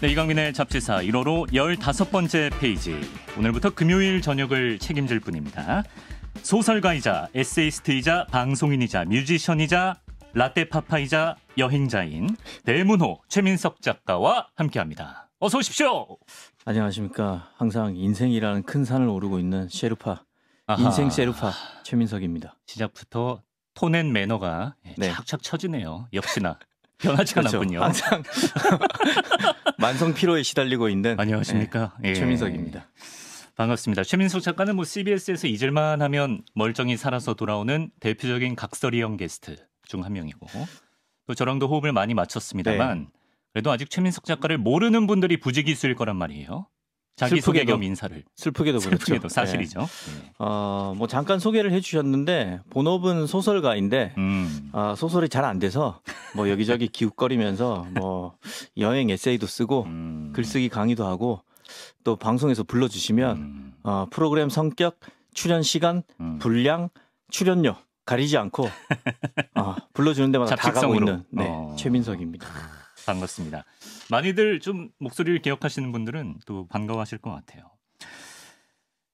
네, 이강민의 잡지사 1호로 15번째 페이지. 오늘부터 금요일 저녁을 책임질 분입니다. 소설가이자 에세이스트이자 방송인이자 뮤지션이자 라떼파파이자 여행자인 대문호 최민석 작가와 함께합니다. 어서 오십시오. 안녕하십니까. 항상 인생이라는 큰 산을 오르고 있는 셰르파, 인생 셰르파 최민석입니다. 시작부터 톤앤 매너가 네. 착착 쳐지네요. 역시나 변하지 그렇죠. 않았군요. 항상 만성 피로에 시달리고 있는 안녕하십니까. 네, 최민석입니다. 반갑습니다. 최민석 작가는 CBS에서 잊을만 하면 멀쩡히 살아서 돌아오는 대표적인 각설이형 게스트 중 한 명이고, 또 저랑도 호흡을 많이 맞췄습니다만 그래도 아직 최민석 작가를 모르는 분들이 부지기수일 거란 말이에요. 자기소개 겸 인사를. 슬프게도 그렇죠. 슬프게도 사실이죠. 네. 뭐 잠깐 소개를 해주셨는데 본업은 소설가인데 소설이 잘 안 돼서 뭐 여기저기 기웃거리면서 뭐 여행 에세이도 쓰고 글쓰기 강의도 하고 또 방송에서 불러주시면 프로그램 성격, 출연 시간, 분량, 출연료 가리지 않고 불러주는 데마다 다 가고 있는 최민석입니다. 반갑습니다. 많이들 좀 목소리를 기억하시는 분들은 또 반가워하실 것 같아요.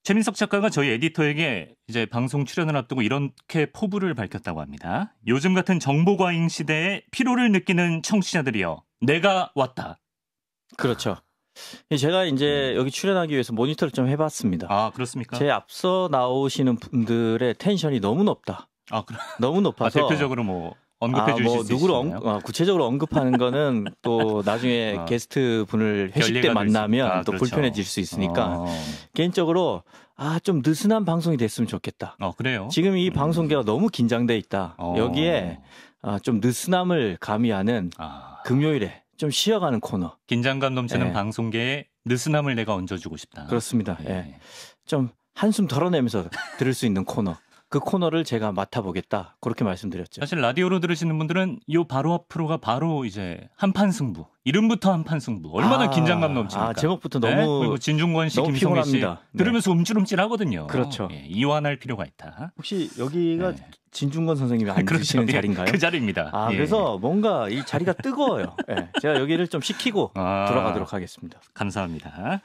최민석 작가가 저희 에디터에게 이제 방송 출연을 앞두고 이렇게 포부를 밝혔다고 합니다. 요즘 같은 정보과잉 시대에 피로를 느끼는 청취자들이여, 내가 왔다. 그렇죠. 제가 이제 여기 출연하기 위해서 모니터를 좀 해봤습니다. 아, 그렇습니까? 제 앞서 나오시는 분들의 텐션이 너무 높다. 너무 높아서 대표적으로 뭐 언급해 주실 수 있나요? 구체적으로 언급하는 거는 또 나중에 게스트 분을 회식 때 만나면 또 그렇죠. 불편해질 수 있으니까 개인적으로 좀 느슨한 방송이 됐으면 좋겠다. 그래요? 지금 이 방송계가 너무 긴장돼 있다. 여기에 좀 느슨함을 가미하는 금요일에 좀 쉬어가는 코너. 긴장감 넘치는 방송계에 느슨함을 내가 얹어주고 싶다. 그렇습니다. 좀 한숨 덜어내면서 들을 수 있는 코너. 그 코너를 제가 맡아보겠다. 그렇게 말씀드렸죠. 사실 라디오로 들으시는 분들은 요 바로 앞으로가 바로 이제 한판 승부. 이름부터 한판 승부. 얼마나 긴장감 넘칩니까? 제목부터 너무 그리고 진중권 씨, 너무 김성애 씨 피곤합니다. 들으면서 움찔움찔하거든요. 그렇죠. 이완할 필요가 있다. 혹시 여기가 진중권 선생님이 앉으시는 자리인가요? 그 자리입니다. 그래서 뭔가 이 자리가 뜨거워요. 제가 여기를 좀 식히고 들어가도록 하겠습니다. 감사합니다.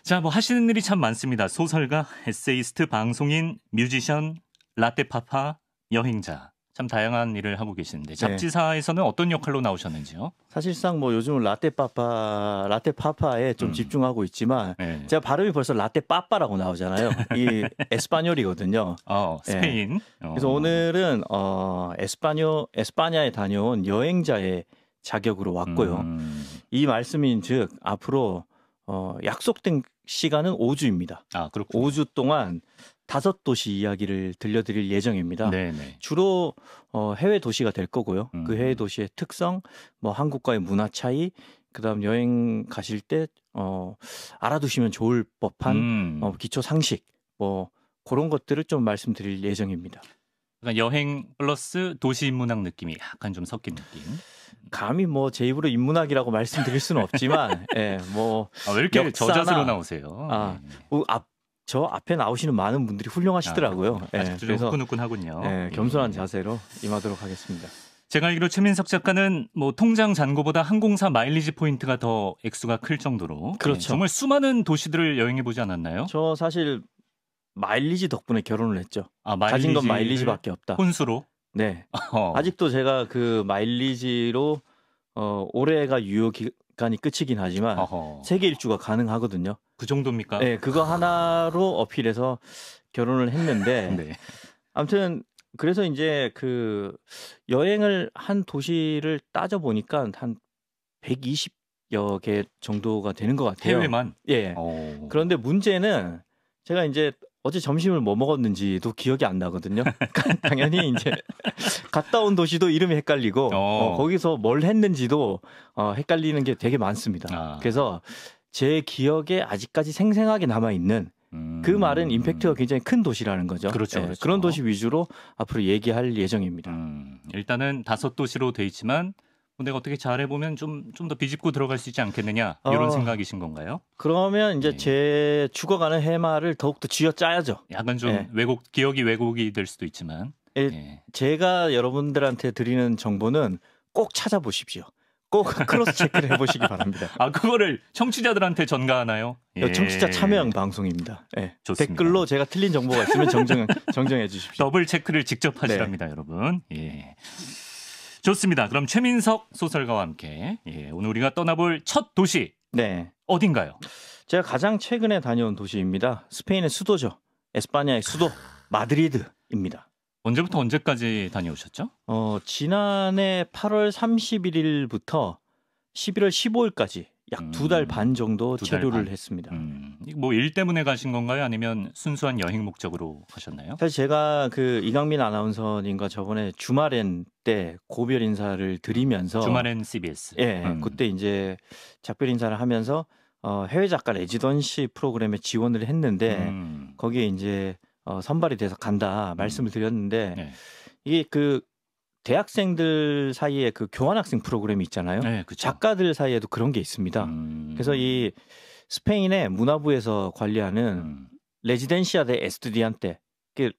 자, 뭐 하시는 일이 참 많습니다. 소설가, 에세이스트, 방송인, 뮤지션, 라떼파파, 여행자. 참 다양한 일을 하고 계시는데 잡지사에서는 어떤 역할로 나오셨는지요? 사실상 뭐 요즘은 라떼파파에 좀 집중하고 있지만 제가 발음이 벌써 라떼빠빠라고 나오잖아요. 이 에스파뇰이거든요. 스페인. 그래서 오늘은 에스파냐에 다녀온 여행자의 자격으로 왔고요. 이 말씀인즉 앞으로 약속된 시간은 5주입니다. 그렇군요. 5주 동안 5도시 이야기를 들려드릴 예정입니다. 네네. 주로 해외 도시가 될 거고요. 그 해외 도시의 특성, 뭐 한국과의 문화 차이, 그다음 여행 가실 때 알아두시면 좋을 법한 기초 상식, 뭐 그런 것들을 좀 말씀드릴 예정입니다. 그러니까 여행 플러스 도시 인문학 느낌이 약간 좀 섞인 느낌. 감히 뭐 제 입으로 인문학이라고 말씀드릴 수는 없지만, 왜 이렇게 저자세로 나오세요? 저 앞에 나오시는 많은 분들이 훌륭하시더라고요. 그래서 후끈후끈하군요. 겸손한 자세로 임하도록 하겠습니다. 제가 알기로 최민석 작가는 뭐 통장 잔고보다 항공사 마일리지 포인트가 더 액수가 클 정도로 그렇죠. 정말 수많은 도시들을 여행해 보지 않았나요? 저 사실 마일리지 덕분에 결혼을 했죠. 가진 건 마일리지밖에 없다. 혼수로? 네. 아직도 제가 그 마일리지로 올해가 유효 기간이 끝이긴 하지만 세계 일주가 가능하거든요. 그 정도입니까? 네, 그거 하나로 어필해서 결혼을 했는데 아무튼 그래서 이제 그 여행을 한 도시를 따져 보니까 한 120여 개 정도가 되는 것 같아요. 해외만? 그런데 문제는 제가 이제 어제 점심을 뭐 먹었는지도 기억이 안 나거든요. 당연히 이제 갔다 온 도시도 이름이 헷갈리고 거기서 뭘 했는지도 헷갈리는 게 되게 많습니다. 그래서 제 기억에 아직까지 생생하게 남아있는 그 말은 임팩트가 굉장히 큰 도시라는 거죠. 그렇죠. 그런 도시 위주로 앞으로 얘기할 예정입니다. 일단은 5도시로 돼 있지만 내가 어떻게 잘해보면 좀 더 비집고 들어갈 수 있지 않겠느냐 이런 생각이신 건가요? 그러면 이제 제 죽어가는 해마를 더욱더 쥐어짜야죠. 약간 좀 기억이 왜곡이 될 수도 있지만 제가 여러분들한테 드리는 정보는 꼭 찾아보십시오. 꼭 크로스 체크를 해보시기 바랍니다. 아, 그거를 청취자들한테 전가하나요? 예. 청취자 참여형 방송입니다. 예. 좋습니다. 댓글로 제가 틀린 정보가 있으면 정정해 주십시오. 더블 체크를 직접 하시랍니다, 네. 여러분. 예. 좋습니다. 그럼 최민석 소설가와 함께 오늘 우리가 떠나볼 첫 도시 네. 어딘가요? 제가 가장 최근에 다녀온 도시입니다. 스페인의 수도죠. 에스파냐의 수도 마드리드입니다. 언제부터 언제까지 다녀오셨죠? 지난해 8월 31일부터 11월 15일까지 약 2달 반 정도 체류를 했습니다. 뭐 일 때문에 가신 건가요? 아니면 순수한 여행 목적으로 가셨나요? 사실 제가 그 이강민 아나운서님과 저번에 주말엔 때 고별 인사를 드리면서 주말엔 CBS. 예, 그때 이제 작별 인사를 하면서 해외 작가 레지던시 프로그램에 지원을 했는데 거기에 이제 선발이 돼서 간다 말씀을 드렸는데 네. 이게 그 대학생들 사이에 그 교환학생 프로그램이 있잖아요. 네, 그렇죠. 작가들 사이에도 그런 게 있습니다. 그래서 이 스페인의 문화부에서 관리하는 레지덴시아 데 에스투디안테.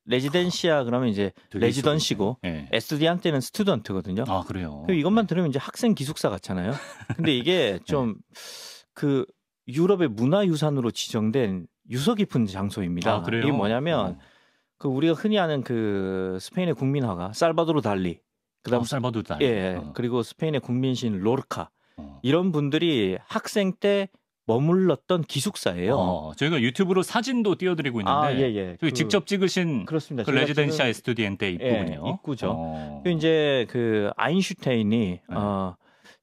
레지덴시아 그러면 이제 레지던시고 네. 에스투디안테는 스튜던트거든요. 아, 그래요. 이것만 들으면 이제 학생 기숙사 같잖아요. 근데 이게 좀 그 유럽의 문화유산으로 지정된 유서 깊은 장소입니다. 아, 그래요? 이게 뭐냐면 그 우리가 흔히 아는 그 스페인의 국민화가 살바도르 달리, 그다음 살바도르 달리, 예, 그리고 스페인의 국민신 로르카 이런 분들이 학생 때 머물렀던 기숙사예요. 저희가 유튜브로 사진도 띄워드리고 있는데, 예. 저희 직접 찍으신 그렇습니다. 그 레지덴시아 에스투디엔테 입구군요. 예, 입구죠. 이제 그 아인슈타인이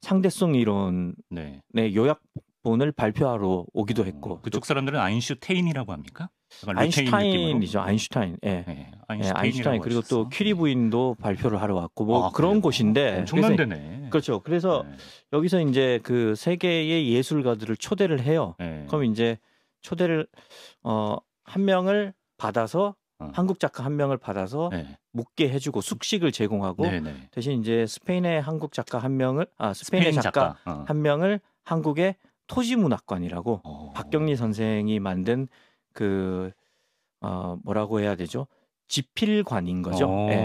상대성 이론의 요약본을 발표하러 오기도 했고, 그쪽 사람들은 아인슈테인이라고 합니까? 아인슈타인이죠. 아인슈타인. 예. 네, 아인슈타인 그리고 또 퀴리 부인도 발표를 하러 왔고 뭐 그런 곳인데 엄청난 데네. 그렇죠. 그래서 여기서 이제 그 세계의 예술가들을 초대를 해요. 그럼 이제 초대를 한 명을 받아서 한국 작가 한 명을 받아서 묵게 해주고 숙식을 제공하고 대신 이제 스페인의 한국 작가 한 명을 스페인의 작가 한 명을 한국의 토지문학관이라고 박경리 선생이 만든 그 뭐라고 해야 되죠? 지필관인 거죠. 예.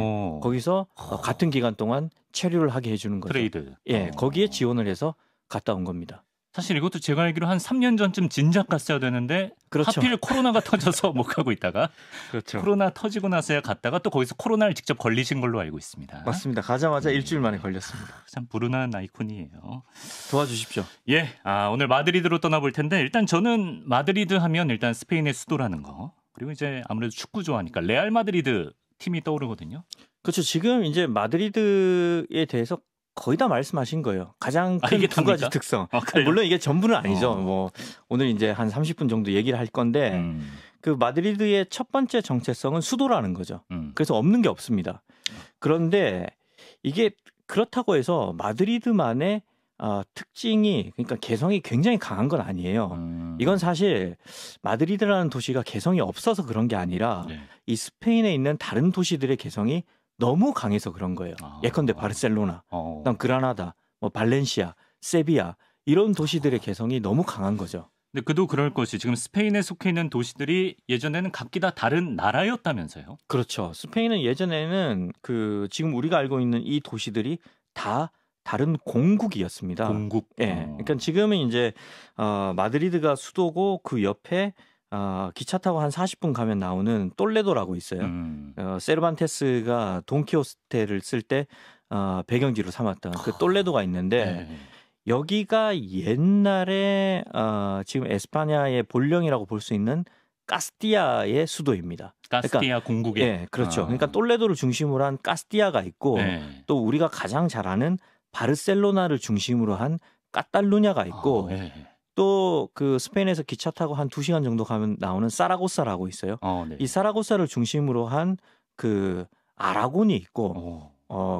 거기서 같은 기간 동안 체류를 하게 해주는 거죠. 트레이드. 예, 거기에 지원을 해서 갔다 온 겁니다. 사실 이것도 제가 알기로 한 3년 전쯤 진작 갔어야 되는데 그렇죠. 하필 코로나가 터져서 못 가고 있다가 그렇죠. 코로나 터지고 나서야 갔다가 또 거기서 코로나를 직접 걸리신 걸로 알고 있습니다. 맞습니다. 가자마자 일주일 만에 걸렸습니다. 참 불운한 아이콘이에요. 도와주십시오. 예, 오늘 마드리드로 떠나볼 텐데 일단 저는 마드리드 하면 일단 스페인의 수도라는 거 그리고 이제 아무래도 축구 좋아하니까 레알 마드리드 팀이 떠오르거든요. 그렇죠. 지금 이제 마드리드에 대해서 거의 다 말씀하신 거예요. 가장 큰 두 가지 특성. 물론 이게 전부는 아니죠. 뭐 오늘 이제 한 30분 정도 얘기를 할 건데 그 마드리드의 첫 번째 정체성은 수도라는 거죠. 그래서 없는 게 없습니다. 그런데 이게 그렇다고 해서 마드리드만의 특징이 그러니까 개성이 굉장히 강한 건 아니에요. 이건 사실 마드리드라는 도시가 개성이 없어서 그런 게 아니라 이 스페인에 있는 다른 도시들의 개성이 너무 강해서 그런 거예요. 예컨대 바르셀로나, 그다음 그라나다, 뭐 발렌시아, 세비야 이런 도시들의 개성이 너무 강한 거죠. 근데 그도 그럴 것이 지금 스페인에 속해 있는 도시들이 예전에는 각기 다 다른 나라였다면서요? 그렇죠. 스페인은 예전에는 그 지금 우리가 알고 있는 이 도시들이 다 다른 공국이었습니다. 공국. 예. 그러니까 지금은 이제 마드리드가 수도고 그 옆에 기차 타고 한 40분 가면 나오는 똘레도라고 있어요. 세르반테스가 돈키호스테를 쓸 때 배경지로 삼았던 그 똘레도가 있는데 여기가 옛날에 지금 에스파냐의 본령이라고 볼 수 있는 카스티아의 수도입니다. 카스티아 그러니까, 공국에. 네, 그렇죠. 그러니까 똘레도를 중심으로 한 카스티아가 있고 또 우리가 가장 잘 아는 바르셀로나를 중심으로 한 까탈루냐가 있고 또 그 스페인에서 기차 타고 한 2시간 정도 가면 나오는 사라고사라고 있어요. 이 사라고사를 중심으로 한 그 아라곤이 있고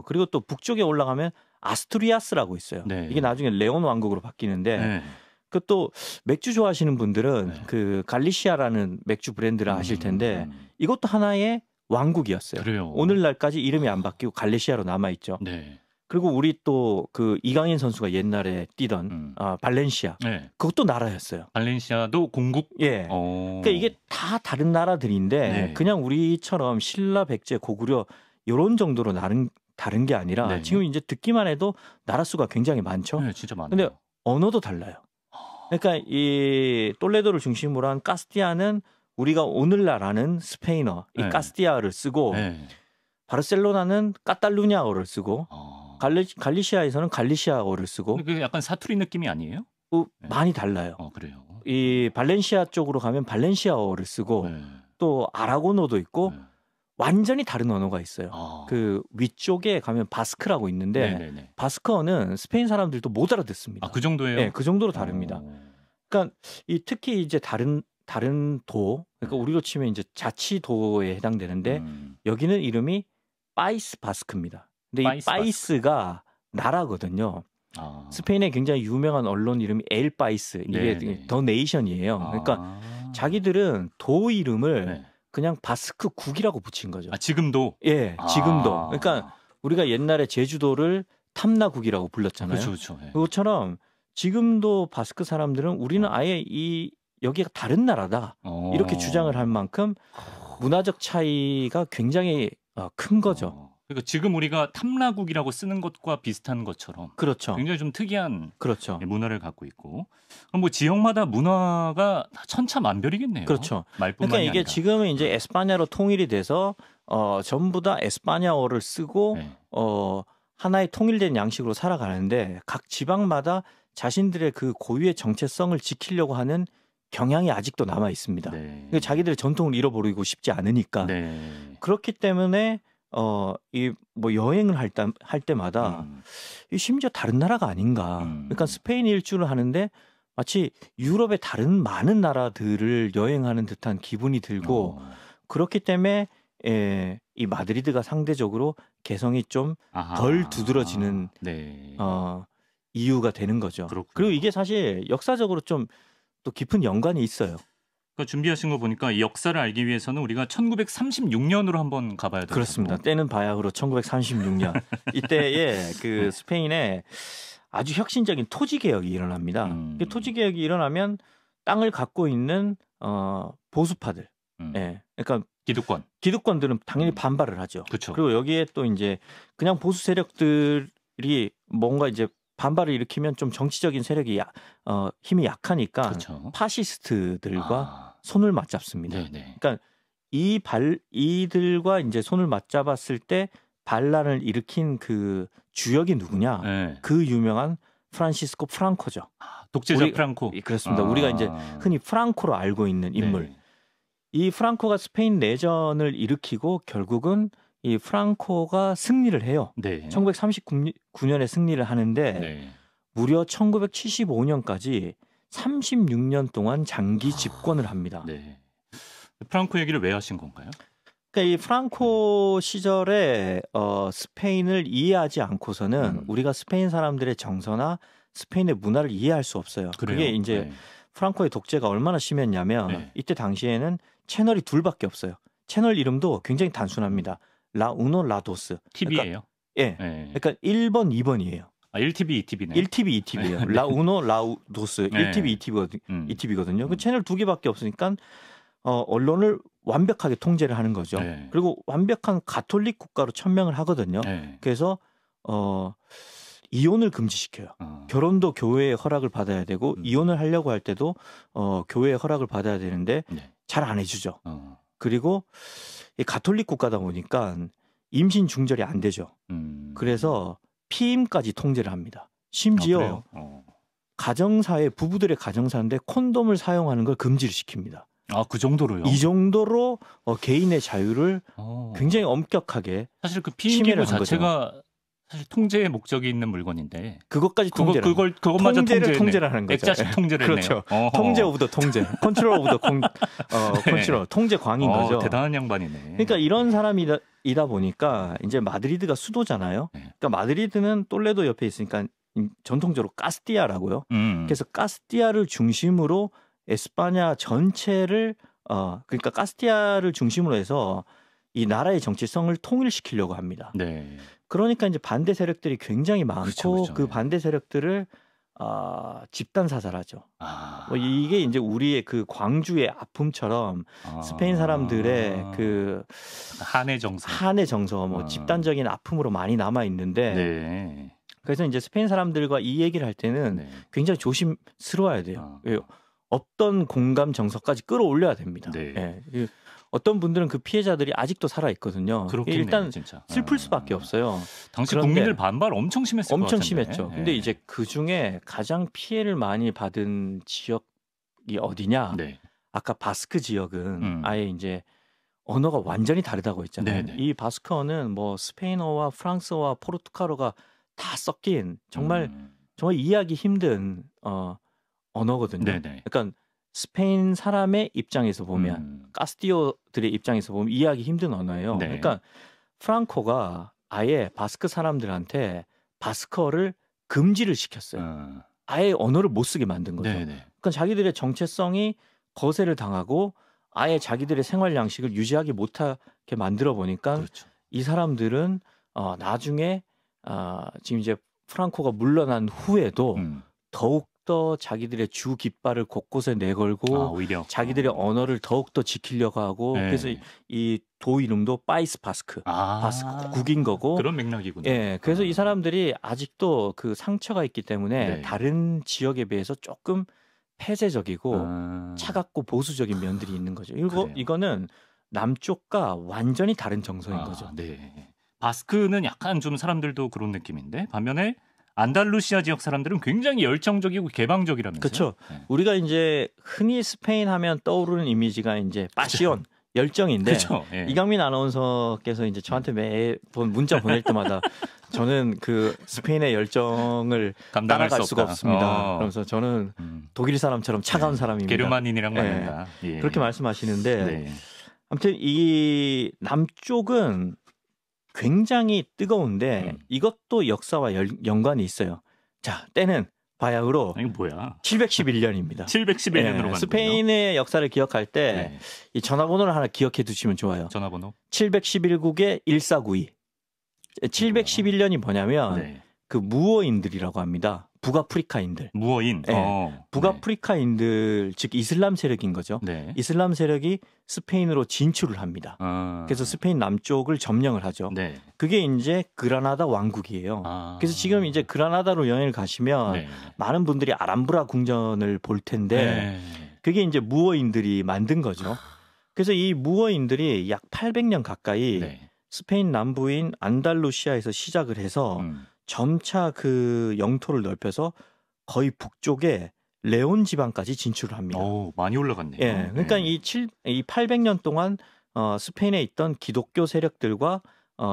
그리고 또 북쪽에 올라가면 아스투리아스라고 있어요. 이게 나중에 레온 왕국으로 바뀌는데 그 또 맥주 좋아하시는 분들은 그 갈리시아라는 맥주 브랜드를 아실 텐데 이것도 하나의 왕국이었어요. 그래요. 오늘날까지 이름이 안 바뀌고 갈리시아로 남아 있죠. 그리고 우리 또 그 이강인 선수가 옛날에 뛰던 발렌시아 그것도 나라였어요. 발렌시아도 공국? 예. 그러니까 이게 다 다른 나라들인데 그냥 우리처럼 신라, 백제, 고구려 이런 정도로 나는 다른 게 아니라 네. 지금 이제 듣기만 해도 나라 수가 굉장히 많죠. 네, 진짜 많아요. 근데 언어도 달라요. 그러니까 이 톨레도를 중심으로 한 카스티아는 우리가 오늘날 아는 스페인어, 이 네. 카스티아를 쓰고 네. 바르셀로나는 카탈루냐어를 쓰고 갈리시아에서는 갈리시아어를 쓰고 그 약간 사투리 느낌이 아니에요? 많이 달라요. 그래요. 이 발렌시아 쪽으로 가면 발렌시아어를 쓰고 네. 또 아라고노도 있고 네. 완전히 다른 언어가 있어요. 그 위쪽에 가면 바스크라고 있는데 네네네. 바스크어는 스페인 사람들도 못 알아듣습니다. 그 정도예요? 네, 그 정도로 다릅니다. 그러니까 특히 이제 다른 도, 그러니까 우리로 치면 이제 자치도에 해당되는데 여기는 이름이 파이스 바스크입니다. 근데 이 파이스가 나라거든요. 스페인의 굉장히 유명한 언론 이름이 엘 파이스, 이게 네네. 더 네이션이에요. 그러니까 자기들은 도 이름을 네. 그냥 바스크 국이라고 붙인 거죠. 지금도? 예, 지금도. 그러니까 우리가 옛날에 제주도를 탐나국이라고 불렀잖아요. 그렇죠. 네. 그것처럼 지금도 바스크 사람들은 우리는 아예 여기가 다른 나라다 이렇게 주장을 할 만큼 문화적 차이가 굉장히 큰 거죠. 그러니까 지금 우리가 탐라국이라고 쓰는 것과 비슷한 것처럼 그렇죠. 굉장히 좀 특이한 그렇죠. 문화를 갖고 있고 그럼 뭐 지역마다 문화가 천차만별이겠네요. 그렇죠. 말뿐만이 그러니까 이게 아니라. 지금은 이제 에스파냐로 통일이 돼서 전부 다 에스파냐어를 쓰고 네. 하나의 통일된 양식으로 살아가는데 각 지방마다 자신들의 그 고유의 정체성을 지키려고 하는 경향이 아직도 남아 있습니다. 네. 그러니까 자기들의 전통을 잃어버리고 싶지 않으니까. 네. 그렇기 때문에 이 뭐 여행을 할 때마다 심지어 다른 나라가 아닌가. 그러니까 스페인 일주를 하는데 마치 유럽의 다른 많은 나라들을 여행하는 듯한 기분이 들고 그렇기 때문에 이 마드리드가 상대적으로 개성이 좀 덜 두드러지는 네. 이유가 되는 거죠. 그렇군요. 그리고 이게 사실 역사적으로 좀 또 깊은 연관이 있어요. 그러니까 준비하신 거 보니까 이 역사를 알기 위해서는 우리가 1936년으로 한번 가봐야 돼요. 그렇습니다. 때는 바야흐로 1936년. 이때에 그 스페인에 아주 혁신적인 토지 개혁이 일어납니다. 토지 개혁이 일어나면 땅을 갖고 있는 보수파들, 그러니까 기득권들은 당연히 반발을 하죠. 그쵸. 그리고 여기에 또 이제 그냥 보수 세력들이 뭔가 이제 반발을 일으키면 좀 정치적인 세력이 힘이 약하니까 그쵸. 파시스트들과 손을 맞잡습니다. 네네. 그러니까 이들과 이제 손을 맞잡았을 때 반란을 일으킨 그 주역이 누구냐? 네. 그 유명한 프란시스코 프랑코죠. 독재자 프랑코. 그렇습니다. 우리가 이제 흔히 프랑코로 알고 있는 인물. 네. 이 프랑코가 스페인 내전을 일으키고 결국은 이 프랑코가 승리를 해요. 네. 1939년에 승리를 하는데 네. 무려 1975년까지 36년 동안 장기 집권을 합니다. 네. 프랑코 얘기를 왜 하신 건가요? 그러니까 이 프랑코 시절에 스페인을 이해하지 않고서는 우리가 스페인 사람들의 정서나 스페인의 문화를 이해할 수 없어요. 그래요? 그게 이제 네. 프랑코의 독재가 얼마나 심했냐면 이때 당시에는 채널이 둘밖에 없어요. 채널 이름도 굉장히 단순합니다. 라우노 라도스. TV예요? 그러니까, 그러니까 1번, 2번이에요. 1TV, 2TV네. 1TV, 2TV예요. 라우노 라도스. 1TV, 2TV거든요. 그 채널 두 개밖에 없으니까 언론을 완벽하게 통제를 하는 거죠. 네. 그리고 완벽한 가톨릭 국가로 천명을 하거든요. 네. 그래서 이혼을 금지시켜요. 결혼도 교회의 허락을 받아야 되고 이혼을 하려고 할 때도 교회의 허락을 받아야 되는데 잘 안 해주죠. 그리고 이 가톨릭 국가다 보니까 임신 중절이 안 되죠. 그래서 피임까지 통제를 합니다. 심지어 가정사회 부부들의 가정사인데 콘돔을 사용하는 걸 금지를 시킵니다. 그 정도로요? 이 정도로 개인의 자유를 굉장히 엄격하게 사실 그 피임기구 자체가 사실 통제의 목적이 있는 물건인데 그것까지 그것마저 통제를 하는 거죠. 액자식 통제를 그렇죠. 통제 오브 더 통제, 컨트롤 오브 더 컨트롤, 통제광인 거죠. 대단한 양반이네. 그러니까 이런 사람이다 보니까 이제 마드리드가 수도잖아요. 그러니까 마드리드는 똘레도 옆에 있으니까 전통적으로 카스티아라고요. 그래서 카스티아를 중심으로 에스파냐 전체를 그러니까 카스티아를 중심으로 해서 이 나라의 정치성을 통일시키려고 합니다. 네. 그러니까 이제 반대 세력들이 굉장히 많고 그렇죠. 그 반대 세력들을 집단 사살하죠. 뭐 이게 이제 우리의 그 광주의 아픔처럼 스페인 사람들의 그 한의 정서, 뭐 집단적인 아픔으로 많이 남아 있는데, 네. 그래서 이제 스페인 사람들과 이 얘기를 할 때는 네. 굉장히 조심스러워야 돼요. 없던 공감 정서까지 끌어올려야 됩니다. 네. 예. 어떤 분들은 그 피해자들이 아직도 살아 있거든요. 그렇겠네요, 일단 진짜. 슬플 수밖에 없어요. 당시 국민들 반발 엄청 심했을 것 같은데. 엄청 심했죠. 근데 이제 그 중에 가장 피해를 많이 받은 지역이 어디냐? 네. 아까 바스크 지역은 아예 이제 언어가 완전히 다르다고 했잖아요. 네네. 이 바스크어는 뭐 스페인어와 프랑스어와 포르투갈어가 다 섞인 정말 이해하기 힘든 언어거든요. 네네. 그러니까 스페인 사람의 입장에서 보면 카스티오들의 입장에서 보면 이해하기 힘든 언어예요. 네. 그러니까 프랑코가 아예 바스크 사람들한테 바스크어를 금지를 시켰어요. 아예 언어를 못 쓰게 만든 거죠. 네네. 그러니까 자기들의 정체성이 거세를 당하고 아예 자기들의 생활 양식을 유지하기 못하게 만들어 보니까 그렇죠. 이 사람들은 나중에 지금 이제 프랑코가 물러난 후에도 더욱더 자기들의 주 깃발을 곳곳에 내걸고 오히려 자기들의 언어를 더욱더 지키려고 하고 네. 그래서 이 도 이름도 파이스 바스크, 바스크 국인 거고 그런 맥락이군요. 예, 그래서 이 사람들이 아직도 그 상처가 있기 때문에 네. 다른 지역에 비해서 조금 폐쇄적이고 차갑고 보수적인 면들이 있는 거죠. 이거는 남쪽과 완전히 다른 정서인 거죠. 네. 바스크는 약간 좀 사람들도 그런 느낌인데 반면에 안달루시아 지역 사람들은 굉장히 열정적이고 개방적이라면서요. 그렇죠. 네. 우리가 이제 흔히 스페인 하면 떠오르는 이미지가 이제 파시온, 열정인데 그렇죠. 네. 이강민 아나운서께서 이제 저한테 매번 문자 보낼 때마다 저는 그 스페인의 열정을 따라갈 수가 없습니다. 그러면서 저는 독일 사람처럼 차가운 사람입니다. 게르만인이랑 맞는다. 예. 그렇게 말씀하시는데 네. 아무튼 이 남쪽은 굉장히 뜨거운데 이것도 역사와 연관이 있어요. 자, 때는 바야흐로 이거 뭐야? 711년입니다. 711년으로 가는 스페인의 역사를 기억할 때 이 전화번호를 하나 기억해 두시면 좋아요. 전화번호? 711국에 1492. 711년이 뭐냐면 그 무어인들이라고 합니다. 북아프리카인들. 무어인. 북아프리카인들 즉 이슬람 세력인 거죠. 네. 이슬람 세력이 스페인으로 진출을 합니다. 그래서 스페인 남쪽을 점령을 하죠. 네. 그게 이제 그라나다 왕국이에요. 그래서 지금 이제 그라나다로 여행을 가시면 많은 분들이 아람브라 궁전을 볼 텐데 그게 이제 무어인들이 만든 거죠. 그래서 이 무어인들이 약 800년 가까이 스페인 남부인 안달루시아에서 시작을 해서 점차 그 영토를 넓혀서 거의 북쪽에 레온 지방까지 진출을 합니다. 오, 많이 올라갔네요. 예, 그러니까 이 800년 동안 스페인에 있던 기독교 세력들과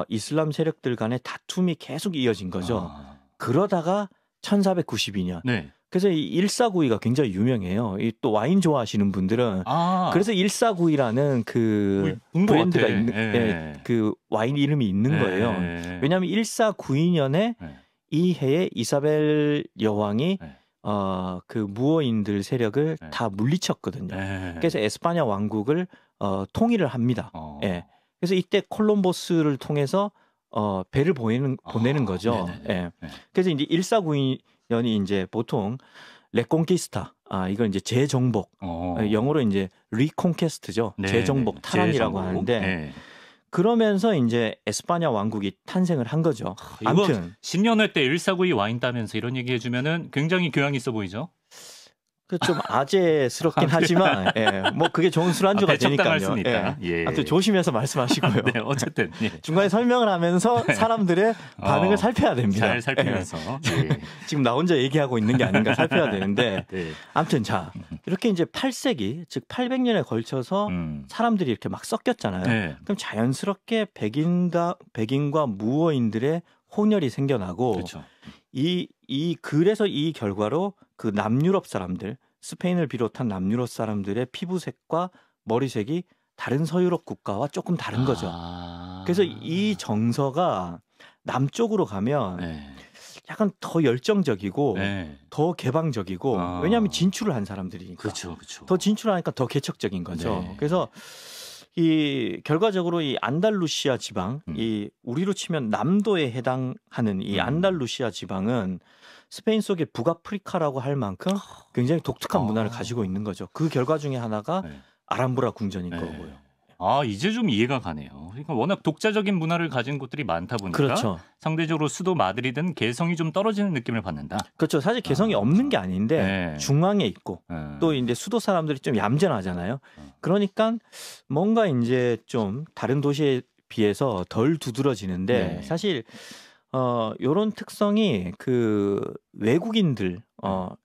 이슬람 세력들 간의 다툼이 계속 이어진 거죠. 그러다가 1492년. 그래서 이 1492가 굉장히 유명해요. 이 또 와인 좋아하시는 분들은 그래서 1492라는 그 브랜드가 있는 그 와인 이름이 있는 거예요. 왜냐하면 1492년에 이 해에 이사벨 여왕이 그 무어인들 세력을 다 물리쳤거든요. 그래서 에스파냐 왕국을 통일을 합니다. 예. 그래서 이때 콜럼버스를 통해서 배를 보내는 거죠. 예. 그래서 이제 1492년이 이제 보통 레콘키스타, 이걸 이제 재정복, 영어로 이제 리콘퀘스트죠. 재정복, 탈환이라고 하는데 그러면서 이제 에스파냐 왕국이 탄생을 한 거죠. 아무튼 신년회 때 1492 와인 따면서 이런 얘기 해주면은 굉장히 교양 있어 보이죠. 그 좀 아재스럽긴 하지만, 뭐 그게 좋은 술안주가 되니까요. 아무튼 조심해서 말씀하시고요. 네, 어쨌든 중간에 설명을 하면서 사람들의 반응을 살펴야 됩니다. 잘 살피면서 지금 나 혼자 얘기하고 있는 게 아닌가 살펴야 되는데, 아무튼 자 이렇게 이제 8세기 즉 800년에 걸쳐서 사람들이 이렇게 막 섞였잖아요. 그럼 자연스럽게 백인과 무어인들의 혼혈이 생겨나고, 그렇죠. 그래서 이 결과로 그 남유럽 사람들, 스페인을 비롯한 남유럽 사람들의 피부색과 머리색이 다른 서유럽 국가와 조금 다른 거죠. 그래서 이 정서가 남쪽으로 가면 약간 더 열정적이고 더 개방적이고 왜냐하면 진출을 한 사람들이니까. 그렇죠, 그렇죠. 더 진출하니까 더 개척적인 거죠. 그래서 이 결과적으로 이 안달루시아 지방, 이 우리로 치면 남도에 해당하는 이 안달루시아 지방은 스페인 속의 북아프리카라고 할 만큼 굉장히 독특한 문화를 가지고 있는 거죠. 그 결과 중에 하나가 네. 아람브라 궁전인 거고요. 아, 이제 좀 이해가 가네요. 그러니까 워낙 독자적인 문화를 가진 곳들이 많다 보니까 그렇죠. 상대적으로 수도 마드리드는 개성이 좀 떨어지는 느낌을 받는다. 그렇죠. 사실 개성이 없는 게 아닌데 네. 중앙에 있고 또 이제 수도 사람들이 좀 얌전하잖아요. 그러니까 뭔가 이제 좀 다른 도시에 비해서 덜 두드러지는데 네. 사실 요런 특성이 그 외국인들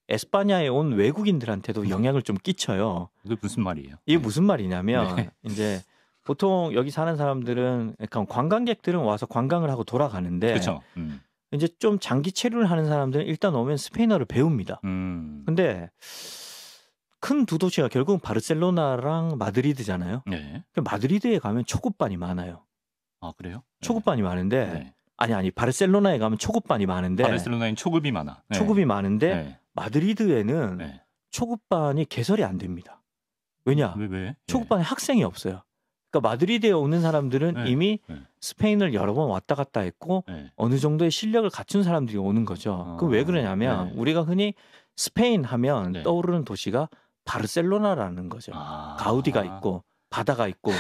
에스파냐에 온 외국인들한테도 영향을 좀 끼쳐요. 그게 무슨 말이에요? 이게 무슨 말이냐면 네. 이제 보통 여기 사는 사람들은 약간 관광객들은 와서 관광을 하고 돌아가는데 그렇죠. 이제 좀 장기 체류를 하는 사람들은 일단 오면 스페인어를 배웁니다. 근데 큰 두 도시가 결국은 바르셀로나랑 마드리드잖아요. 네. 마드리드에 가면 초급반이 많아요. 아, 그래요? 초급반이 많은데 네. 아니 바르셀로나에 가면 초급반이 많은데 바르셀로나엔 초급이 많아. 네. 초급이 많은데 네. 마드리드에는 네. 초급반이 개설이 안 됩니다. 왜냐? 왜? 초급반에 학생이 없어요. 그러니까 마드리드에 오는 사람들은 네. 이미 네. 스페인을 여러 번 왔다 갔다 했고 네. 어느 정도의 실력을 갖춘 사람들이 오는 거죠. 그 왜 그러냐면 네. 우리가 흔히 스페인 하면 네. 떠오르는 도시가 바르셀로나라는 거죠. 가우디가 있고 바다가 있고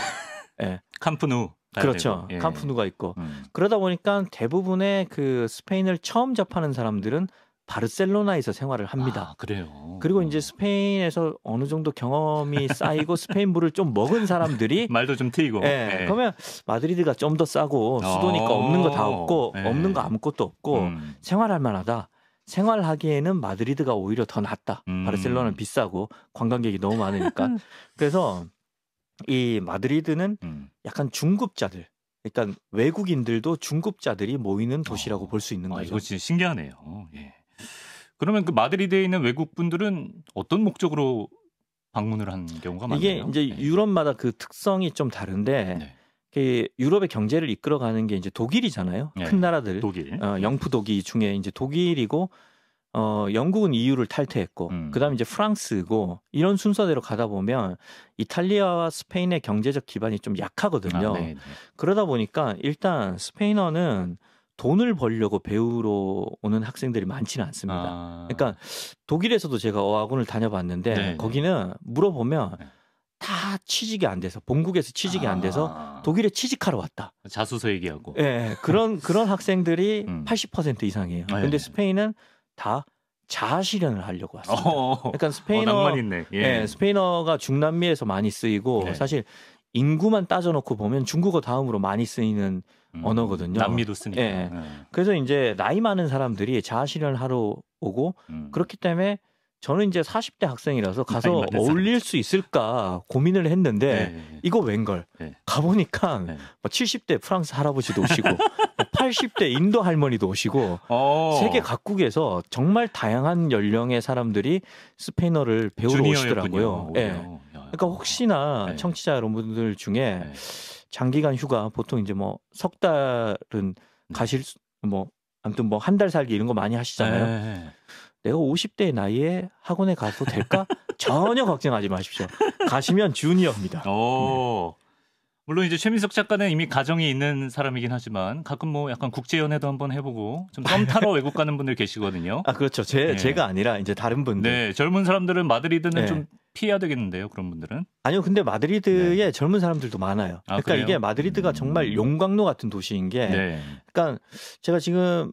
예. 캄프누. 그렇죠. 예. 캄프누가 있고 그러다 보니까 대부분의 그 스페인을 처음 접하는 사람들은 바르셀로나에서 생활을 합니다. 아, 그래요. 그리고 이제 스페인에서 어느 정도 경험이 쌓이고 스페인 물을 좀 먹은 사람들이 말도 좀 트이고. 예, 그러면 마드리드가 좀 더 싸고 수도니까 없는 거 다 없고 없는 거 아무것도 없고 생활할 만하다. 생활하기에는 마드리드가 오히려 더 낫다. 바르셀로나는 비싸고 관광객이 너무 많으니까. 그래서 이 마드리드는 약간 중급자들, 그러니까 외국인들도 중급자들이 모이는 도시라고 볼 수 있는 거죠. 이거 진짜 신기하네요. 예. 그러면 그 마드리드에 있는 외국 분들은 어떤 목적으로 방문을 한 경우가 많나요? 이게 이제 유럽마다 그 특성이 좀 다른데 네. 그 유럽의 경제를 이끌어가는 게 이제 독일이잖아요. 네. 큰 나라들. 독일. 영프 독일 중에 이제 독일이고 영국은 EU를 탈퇴했고 그다음에 이제 프랑스고 이런 순서대로 가다 보면 이탈리아와 스페인의 경제적 기반이 좀 약하거든요. 네. 그러다 보니까 일단 스페인어는 돈을 벌려고 배우러 오는 학생들이 많지는 않습니다. 그러니까 독일에서도 제가 어학원을 다녀봤는데 네. 거기는 물어보면 다 취직이 안 돼서 본국에서 취직이 안 돼서 독일에 취직하러 왔다. 자소서 얘기하고. 예, 그런 그런 학생들이 80% 이상이에요. 근데 스페인은 다 자아 실현을 하려고 왔습니다. 그러니까 스페인어 낭만 있네. 예, 스페인어가 중남미에서 많이 쓰이고 사실 인구만 따져놓고 보면 중국어 다음으로 많이 쓰이는 언어거든요. 남미도 쓰니까. 예. 그래서 이제 나이 많은 사람들이 자아 실현을 하러 오고 그렇기 때문에 저는 이제 40대 학생이라서 가서 어울릴 수 있을까 고민을 했는데 이거 웬걸 가보니까 뭐 70대 프랑스 할아버지도 오시고 80대 인도 할머니도 오시고 세계 각국에서 정말 다양한 연령의 사람들이 스페인어를 배우러 오시더라고요. 예. 그러니까 혹시나 청취자 여러분들 중에 장기간 휴가 보통 이제 뭐 석 달은 가실 뭐 아무튼 뭐 한 달 살기 이런 거 많이 하시잖아요. 내가 50대 나이에 학원에 가도 될까? 전혀 걱정하지 마십시오. 가시면 주니어입니다. 물론 이제 최민석 작가는 이미 가정이 있는 사람이긴 하지만 가끔 뭐 약간 국제 연애도 한번 해보고 좀 썸 타러 외국 가는 분들 계시거든요. 아 그렇죠. 제가 아니라 이제 다른 분들. 네, 젊은 사람들은 마드리드는 좀 피해야 되겠는데요. 그런 분들은. 아니요, 근데 마드리드에 젊은 사람들도 많아요. 그러니까 그래요? 이게 마드리드가 정말 용광로 같은 도시인 게, 그러니까 제가 지금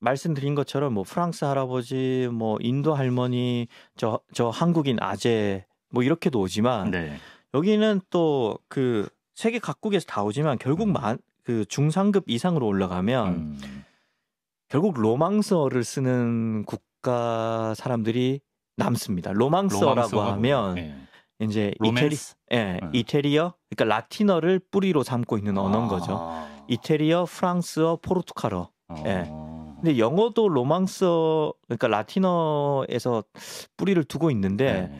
말씀드린 것처럼 뭐 프랑스 할아버지, 뭐 인도 할머니, 저 한국인 아재 뭐 이렇게도 오지만 여기는 또 그 세계 각국에서 다 오지만 결국 그 중상급 이상으로 올라가면 결국 로망스어를 쓰는 국가 사람들이 남습니다. 로망스어라고 하면 이제 이태리어, 그러니까 라틴어를 뿌리로 삼고 있는 언어인 거죠. 이태리어, 프랑스어, 포르투갈어. 근데 영어도 로망스어, 그러니까 라틴어에서 뿌리를 두고 있는데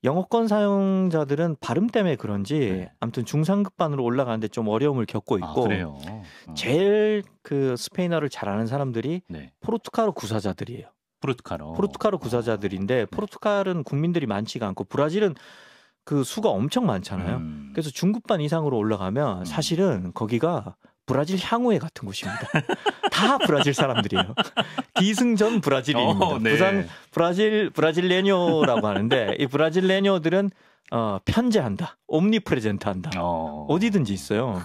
영어권 사용자들은 발음 때문에 그런지 아무튼 중상급반으로 올라가는데 좀 어려움을 겪고 있고 제일 그 스페인어를 잘하는 사람들이 포르투갈어 구사자들이에요. 포르투갈어 구사자들인데 포르투갈은 국민들이 많지가 않고 브라질은 그 수가 엄청 많잖아요. 그래서 중급반 이상으로 올라가면 사실은 거기가 브라질 향후회 같은 곳입니다. 다 브라질 사람들이에요. 기승전 브라질인입니다. 네. 브라질레뇨라고 하는데 이 브라질레뇨들은 편재한다, 옴니프레젠트한다, 어디든지 있어요.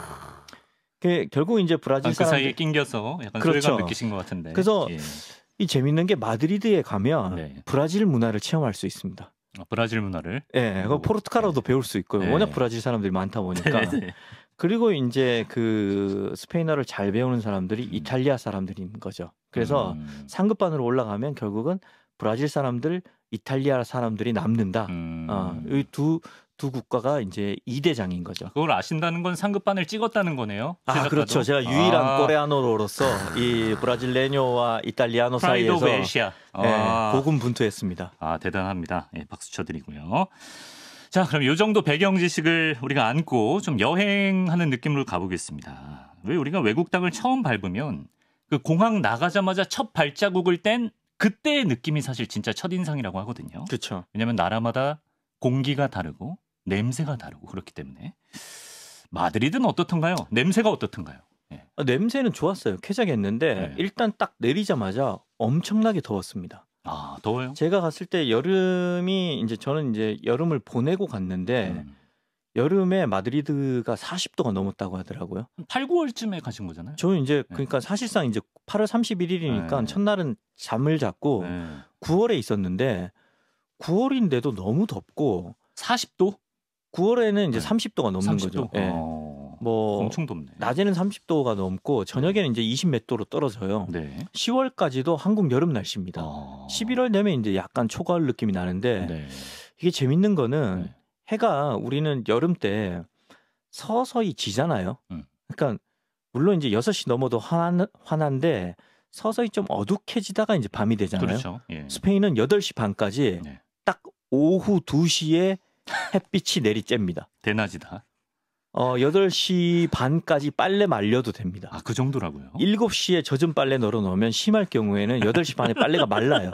결국 이제 브라질 그 사이에 낑겨서 약간 그렇죠. 소외감 느끼신 것 같은데. 그래서 이 재밌는 게 마드리드에 가면 브라질 문화를 체험할 수 있습니다. 브라질 문화를. 네, 포르투갈어도 배울 수 있고요. 워낙 브라질 사람들이 많다 보니까. 그리고 이제 그 스페인어를 잘 배우는 사람들이 이탈리아 사람들인 거죠. 그래서 상급반으로 올라가면 결국은 브라질 사람들, 이탈리아 사람들이 남는다. 이 두 국가가 이제 2대장인 거죠. 그걸 아신다는 건 상급반을 찍었다는 거네요. 그렇죠. 제가 유일한 코레아노로서 이 브라질레뇨와 이탈리아노 사이에서 고군분투했습니다. 대단합니다. 박수 쳐드리고요. 자, 그럼 이 정도 배경 지식을 우리가 안고 좀 여행하는 느낌으로 가보겠습니다. 왜 우리가 외국 땅을 처음 밟으면 그 공항 나가자마자 첫 발자국을 뗀 그때의 느낌이 사실 진짜 첫인상이라고 하거든요. 그렇죠. 왜냐하면 나라마다 공기가 다르고 냄새가 다르고 그렇기 때문에. 마드리드는 어떻던가요? 냄새가 어떻던가요? 냄새는 좋았어요. 쾌적했는데 일단 딱 내리자마자 엄청나게 더웠습니다. 더워요? 제가 갔을 때 여름이 저는 여름을 보내고 갔는데 여름에 마드리드가 40도가 넘었다고 하더라고요. 8, 9월쯤에 가신 거잖아요. 저는 그러니까 사실상 8월 31일이니까 첫날은 잠을 잤고 9월에 있었는데 9월인데도 너무 덥고 40도? 9월에는 30도가 넘는 30도? 거죠. 엄청 덥네. 낮에는 30도가 넘고 저녁에는 20 몇 도로 떨어져요. 10월까지도 한국 여름 날씨입니다. 11월 되면 약간 초가을 느낌이 나는데 이게 재밌는 거는 해가 우리는 여름 때 서서히 지잖아요. 그러니까 물론 6시 넘어도 환한데 서서히 좀 어둑해지다가 밤이 되잖아요. 그렇죠. 스페인은 8시 반까지 딱 오후 2시에 햇빛이 내리쬐입니다. 대낮이다. 8시 반까지 빨래 말려도 됩니다. 그 정도라고요? 7시에 젖은 빨래 널어 놓으면 심할 경우에는 8시 반에 빨래가 말라요.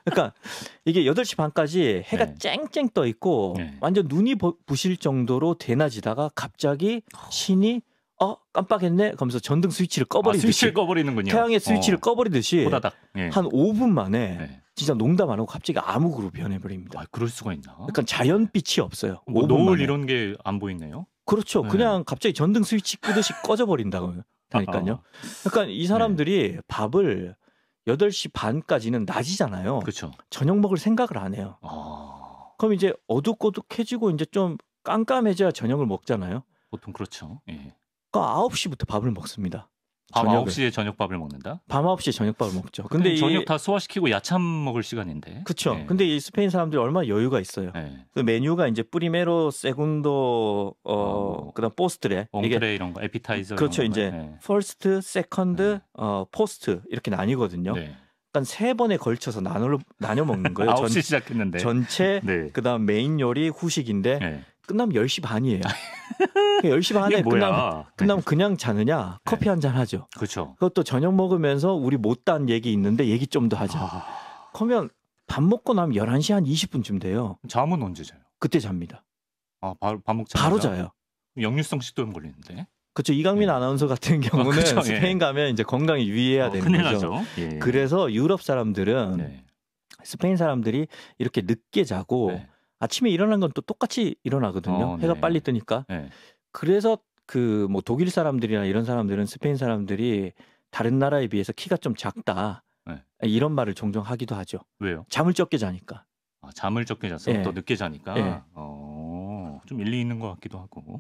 그러니까 이게 8시 반까지 해가 쨍쨍 떠 있고 완전 눈이 부실 정도로 대낮이다가 갑자기 신이 깜빡했네 그러면서 전등 스위치를 꺼버리듯이 스위치를 꺼버리는군요. 태양의 스위치를 꺼버리듯이 호다닥. 한 5분 만에 진짜 농담 안 하고 갑자기 암흑으로 변해버립니다. 그럴 수가 있나? 그러니까 자연빛이 없어요. 노을 이런 게 안 보이네요. 그렇죠. 그냥 갑자기 전등 스위치 끄듯이 꺼져버린다고요. 그러니까요. 그러니까 이 사람들이 밥을 8시 반까지는 낮이잖아요. 그렇죠. 저녁 먹을 생각을 안 해요. 그럼 어둑어둑해지고 좀 깜깜해져야 저녁을 먹잖아요. 보통 그렇죠. 그러니까 9시부터 밥을 먹습니다. 밤 9시에 저녁밥을 먹는다? 밤 9시에 저녁밥을 먹죠. 근데 저녁 다 소화시키고 야참 먹을 시간인데. 그렇죠. 근데 이 스페인 사람들이 얼마나 여유가 있어요. 그 메뉴가 프리메로, 세군도, 그다음 포스트레, 옹트레 이런 거, 에피타이저. 그렇죠. 퍼스트, 세컨드, 포스트 이렇게 나뉘거든요. 그러니까 3번에 걸쳐서 나눠 먹는 거예요. 9시 시작했는데. 전체, 그다음 메인 요리, 후식인데 끝나면 10시 반이에요. 10시 반에 끝나면 그냥 자느냐 커피 한잔 하죠. 그렇죠. 그것도 저녁 먹으면서 우리 못다한 얘기 있는데 얘기 좀 더 하자. 그러면 밥 먹고 나면 11시 한 20분쯤 돼요. 잠은 언제 자요? 그때 잡니다. 바로 밥 먹자마자? 바로 자요. 역류성 식도염 걸리는데. 그렇죠. 이강민 아나운서 같은 경우는 그렇죠. 스페인 가면 건강에 유의해야 되는 큰일 거죠. 나죠. 그래서 유럽 사람들은 스페인 사람들이 이렇게 늦게 자고 아침에 일어난 건 또 똑같이 일어나거든요. 해가 빨리 뜨니까. 그래서 독일 사람들이나 이런 사람들은 스페인 사람들이 다른 나라에 비해서 키가 좀 작다. 이런 말을 종종 하기도 하죠. 왜요? 잠을 적게 자니까. 잠을 적게 자서 또 늦게 자니까. 좀 일리 있는 것 같기도 하고.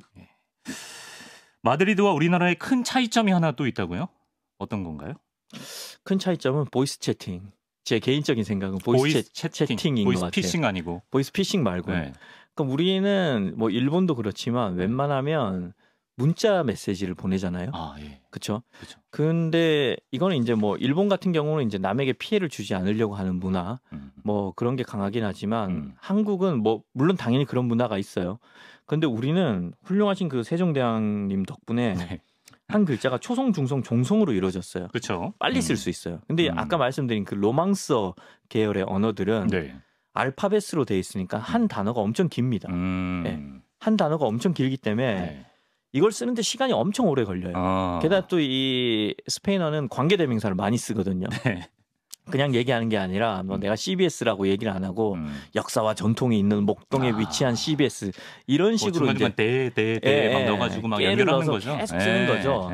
마드리드와 우리나라의 큰 차이점이 하나 또 있다고요? 어떤 건가요? 큰 차이점은 보이스 채팅. 제 개인적인 생각은 보이스 채팅인 것 같아요. 보이스 피싱 아니고. 보이스 피싱 말고. 그러니까 우리는 일본도 그렇지만 웬만하면 문자 메시지를 보내잖아요. 그렇죠. 근데 이거는 일본 같은 경우는 남에게 피해를 주지 않으려고 하는 문화, 그런 게 강하긴 하지만 한국은 물론 당연히 그런 문화가 있어요. 근데 우리는 훌륭하신 그 세종대왕님 덕분에 한 글자가 초성, 중성, 종성으로 이루어졌어요. 그렇죠. 빨리 쓸 수 있어요. 근데 아까 말씀드린 그 로망서 계열의 언어들은 알파벳으로 돼 있으니까 한 단어가 엄청 깁니다. 네. 한 단어가 엄청 길기 때문에 네. 이걸 쓰는데 시간이 엄청 오래 걸려요. 게다가 또 이 스페인어는 관계대명사를 많이 쓰거든요. 네. 그냥 얘기하는 게 아니라 뭐 내가 CBS라고 얘기를 안 하고 역사와 전통이 있는 목동에 위치한 CBS 이런 식으로 이제 대 막 넣어가지고 막 연결하는 거죠. 계속 쓰는 거죠.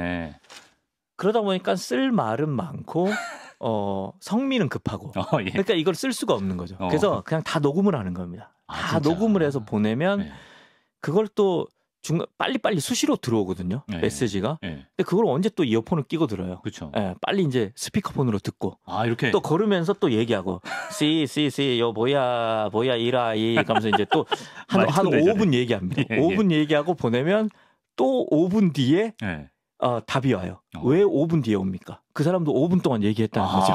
그러다 보니까 쓸 말은 많고 성미는 급하고 예. 그러니까 이걸 쓸 수가 없는 거죠. 그래서 그냥 다 녹음을 하는 겁니다. 다 녹음을 해서 보내면 그걸 또 빨리빨리 수시로 들어오거든요. 메시지가. 근데 그걸 언제 또 이어폰을 끼고 들어요. 그렇죠. 빨리 이제 스피커폰으로 듣고 이렇게 또 걸으면서 또 얘기하고 요 뭐야 이라이 하면서 이제 또 한 5분 얘기합니다. 5분 얘기하고 보내면 또 5분 뒤에 답이 와요. 왜 5분 뒤에 옵니까? 그 사람도 5분 동안 얘기했다는 거죠.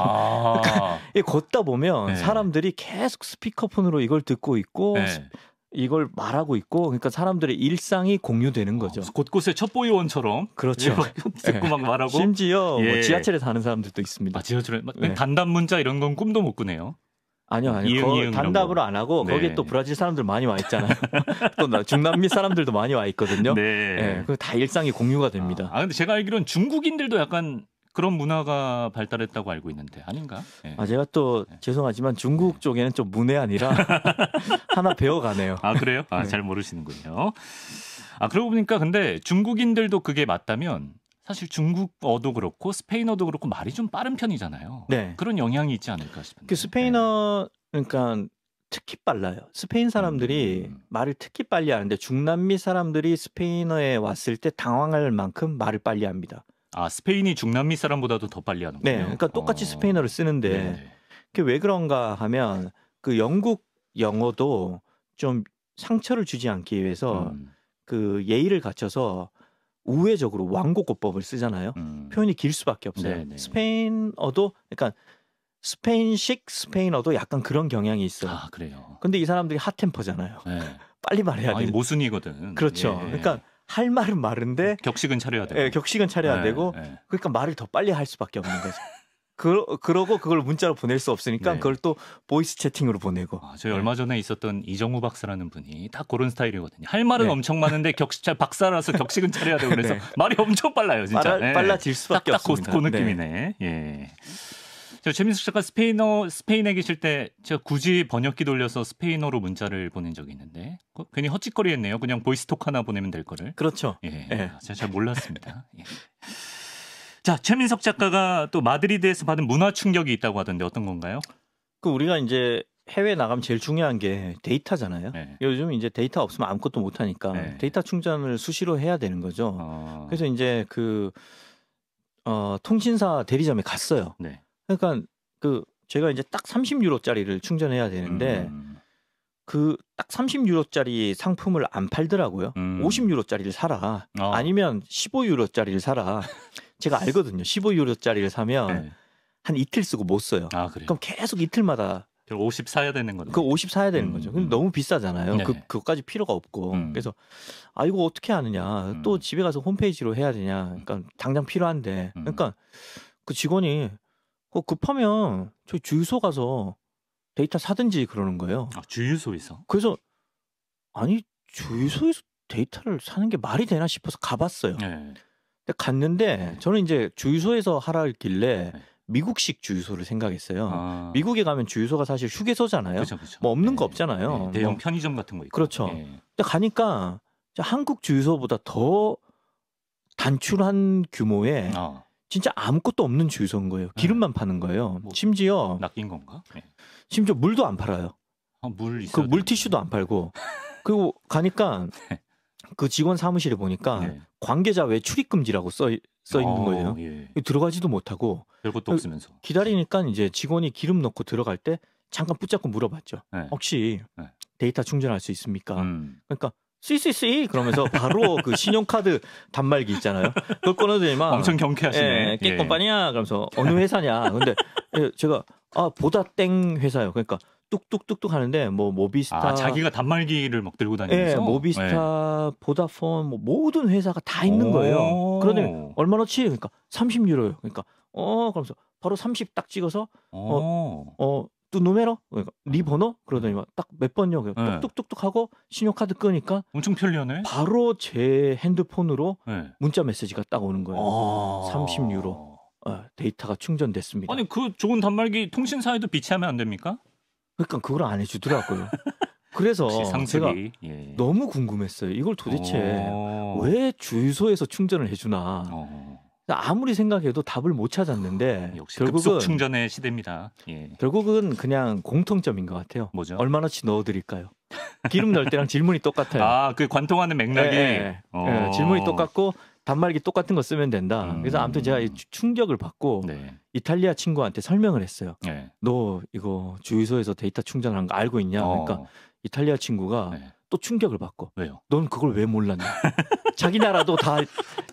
그러니까 걷다 보면 사람들이 계속 스피커폰으로 이걸 듣고 있고 이걸 말하고 있고 그러니까 사람들의 일상이 공유되는 거죠. 곳곳에 첩보요원처럼 그렇죠. 듣고 막 말하고 심지어 뭐 지하철에 사는 사람들도 있습니다. 지하철에 단답 문자 이런 건 꿈도 못 꾸네요. 아니요. 단답으로 안 하고 거기에 또 브라질 사람들 많이 와 있잖아요. 또 중남미 사람들도 많이 와 있거든요. 그 다 일상이 공유가 됩니다. 근데 제가 알기로는 중국인들도 약간 그런 문화가 발달했다고 알고 있는데 아닌가? 제가 또 죄송하지만 중국 쪽에는 좀 문외한이라 하나 배워가네요. 그래요? 잘 모르시는군요. 그러고 보니까 근데 중국인들도 그게 맞다면 사실 중국어도 그렇고 스페인어도 그렇고 말이 좀 빠른 편이잖아요. 네. 그런 영향이 있지 않을까 싶은데. 스페인어 그러니까 특히 빨라요. 스페인 사람들이 말을 특히 빨리 하는데 중남미 사람들이 스페인어에 왔을 때 당황할 만큼 말을 빨리 합니다. 스페인이 중남미 사람보다도 더 빨리 하는군요. 네, 그러니까 똑같이 스페인어를 쓰는데 그게 왜 그런가 하면 그 영국 영어도 좀 상처를 주지 않기 위해서 그 예의를 갖춰서 우회적으로 완곡어법을 쓰잖아요. 표현이 길 수밖에 없어요. 네네. 스페인어도 그러니까 스페인식 스페인어도 약간 그런 경향이 있어요. 그래요. 근데 이 사람들이 핫템퍼잖아요. 빨리 말해야 돼요. 모순이거든. 그렇죠. 그러니까 할 말은 많은데 격식은 차려야 되고. 격식은 차려야 되고. 그러니까 말을 더 빨리 할 수밖에 없는 거죠. 그러고 그걸 문자로 보낼 수 없으니까 그걸 또 보이스 채팅으로 보내고. 저희 얼마 전에 있었던 이정우 박사라는 분이 딱 그런 스타일이거든요. 할 말은 엄청 많은데 박사라서 격식은 차려야 되고 그래서 말이 엄청 빨라요, 진짜. 빨라질 수밖에 없습니다. 그 느낌이네. 최민석 작가 스페인에 계실 때 제가 굳이 번역기 돌려서 스페인어로 문자를 보낸 적이 있는데 괜히 헛짓거리했네요. 그냥 보이스톡 하나 보내면 될 거를. 그렇죠. 제가 잘 몰랐습니다. 자, 최민석 작가가 또 마드리드에서 받은 문화 충격이 있다고 하던데 어떤 건가요? 우리가 이제 해외 나가면 제일 중요한 게 데이터잖아요. 요즘 이제 데이터 없으면 아무것도 못 하니까 데이터 충전을 수시로 해야 되는 거죠. 그래서 이제 통신사 대리점에 갔어요. 그러니까 제가 이제 딱 30유로짜리를 충전해야 되는데 딱 30유로짜리 상품을 안 팔더라고요. 50유로짜리를 사라. 아니면 15유로짜리를 사라. 제가 알거든요. 15유로짜리를 사면 한 이틀 쓰고 못 써요. 그럼 계속 이틀마다 50 사야 되는 거죠. 50 사야 되는 거죠. 근데 너무 비싸잖아요. 그것까지 필요가 없고. 그래서 이거 어떻게 하느냐. 또 집에 가서 홈페이지로 해야 되냐. 그러니까 당장 필요한데. 그러니까 그 직원이 급하면 저희 주유소 가서 데이터 사든지 그러는 거예요. 주유소에서? 그래서 아니 주유소에서 데이터를 사는 게 말이 되나 싶어서 가봤어요. 근데 갔는데 저는 이제 주유소에서 하라 했길래 미국식 주유소를 생각했어요. 미국에 가면 주유소가 사실 휴게소잖아요. 그쵸. 뭐 없는 거 없잖아요. 대형 편의점 같은 거 있고. 그렇죠. 근데 가니까 한국 주유소보다 더 단출한 규모의 진짜 아무것도 없는 주유소인 거예요. 기름만 파는 거예요. 심지어 낚인 건가? 심지어 물도 안 팔아요. 그 물티슈도 안 팔고. 그리고 가니까 그 직원 사무실에 보니까 관계자 외 출입 금지라고 써 있는 거예요. 들어가지도 못하고. 별것도 없으면서. 기다리니까 이제 직원이 기름 넣고 들어갈 때 잠깐 붙잡고 물어봤죠. 혹시 데이터 충전할 수 있습니까? 그러니까 쓰이 그러면서 바로 그 신용카드 단말기 있잖아요. 그걸 꺼내더니만 엄청 경쾌하시네. 깨꼼빠니야 그러면서 어느 회사냐. 근데 제가 보다땡 회사요. 그러니까 뚝뚝뚝뚝 하는데 뭐 모비스타 자기가 단말기를 막 들고 다니면서 모비스타, 보다폰 뭐 모든 회사가 다 있는 거예요. 그러더니 얼마나치? 그러니까 30유로요. 그러니까 그러면서 바로 30 딱 찍어서 또 누메로? 네 번호? 그러더니 딱 몇 번요? 뚝뚝뚝뚝 하고 신용카드 끄니까 엄청 편리하네. 바로 제 핸드폰으로 문자 메시지가 딱 오는 거예요. 30유로 데이터가 충전됐습니다. 아니 그 좋은 단말기 통신사에도 비치하면 안 됩니까? 그러니까 그걸 안 해주더라고요. 그래서 제가 너무 궁금했어요. 이걸 도대체 왜 주유소에서 충전을 해주나. 아무리 생각해도 답을 못 찾았는데 역시 급속 충전의 시대입니다. 결국은 그냥 공통점인 것 같아요. 뭐죠? 얼마나치 넣어드릴까요? 기름 넣을 때랑 질문이 똑같아요. 아, 그 관통하는 맥락이 질문이 똑같고 단말기 똑같은 거 쓰면 된다. 그래서 아무튼 제가 충격을 받고 이탈리아 친구한테 설명을 했어요. 너 이거 주유소에서 데이터 충전하는 거 알고 있냐? 그러니까 이탈리아 친구가 또 충격을 받고 왜요? 넌 그걸 왜 몰랐냐? 자기 나라도 다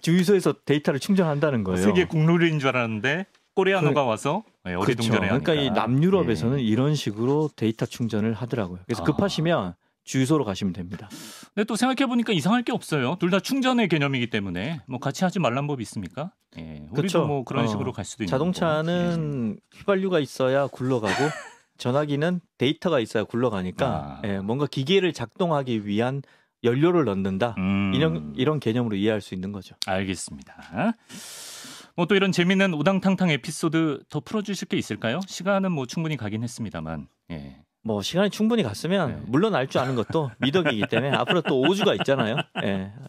주유소에서 데이터를 충전한다는 거예요. 세계 국룰인 줄 알았는데 코리아노가 와서 어리둥절해 하니까. 그러니까 이 남유럽에서는 이런 식으로 데이터 충전을 하더라고요. 그래서 급하시면 주유소로 가시면 됩니다. 근데 또 생각해 보니까 이상할 게 없어요. 둘 다 충전의 개념이기 때문에 뭐 같이 하지 말란 법이 있습니까? 우리도 그쵸. 뭐 그런 식으로 갈 수도 있는 자동차는 휘발유가 있어야 굴러가고 전화기는 데이터가 있어야 굴러가니까 뭔가 기계를 작동하기 위한 연료를 넣는다. 이런 개념으로 이해할 수 있는 거죠. 알겠습니다. 뭐 또 이런 재미있는 우당탕탕 에피소드 더 풀어주실 게 있을까요? 시간은 뭐 충분히 가긴 했습니다만. 뭐 시간이 충분히 갔으면 물론 알 줄 아는 것도 미덕이기 때문에 앞으로 또 5주가 있잖아요.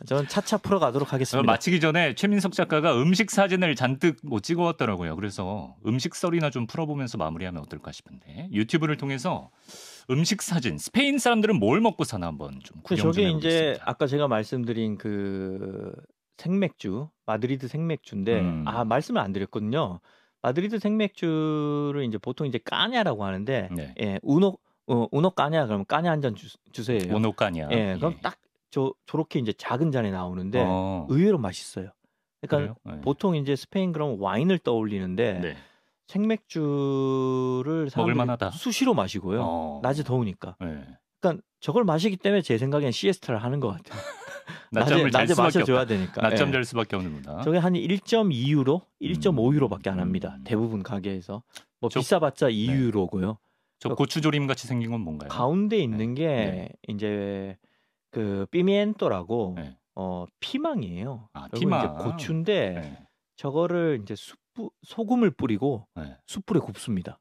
저는 차차 풀어가도록 하겠습니다. 마치기 전에 최민석 작가가 음식 사진을 잔뜩 못 찍어왔더라고요. 그래서 음식 썰이나 좀 풀어보면서 마무리하면 어떨까 싶은데 유튜브를 통해서 음식 사진 스페인 사람들은 뭘 먹고 사나 한번 좀 구경 좀 해보겠습니다. 저게 이제 아까 제가 말씀드린 그 생맥주 마드리드 생맥주인데 말씀을 안 드렸거든요. 마드리드 생맥주를 이제 보통 이제 까냐라고 하는데 우노 까냐 그러면 까냐 한 잔 주세요. 우노 까냐. 그럼 딱 저렇게 이제 작은 잔에 나오는데 의외로 맛있어요. 그러니까 보통 이제 스페인 그럼 와인을 떠올리는데 생맥주를 사람들이 수시로 마시고요. 낮에 더우니까. 그러니까 저걸 마시기 때문에 제 생각엔 시에스타를 하는 것 같아요. 낮에 마셔줘야 되니까. 낮잠 잘 수밖에 없는구나. 저게 한 1.2유로, 1.5유로밖에 안 합니다. 대부분 가게에서. 뭐 비싸봤자 2유로고요. 저 고추조림 같이 생긴 건 뭔가요? 가운데 있는 게 이제 그 피미엔토라고 피망이에요. 피망. 이제 고추인데 저거를 이제 소금을 뿌리고 숯불에 굽습니다.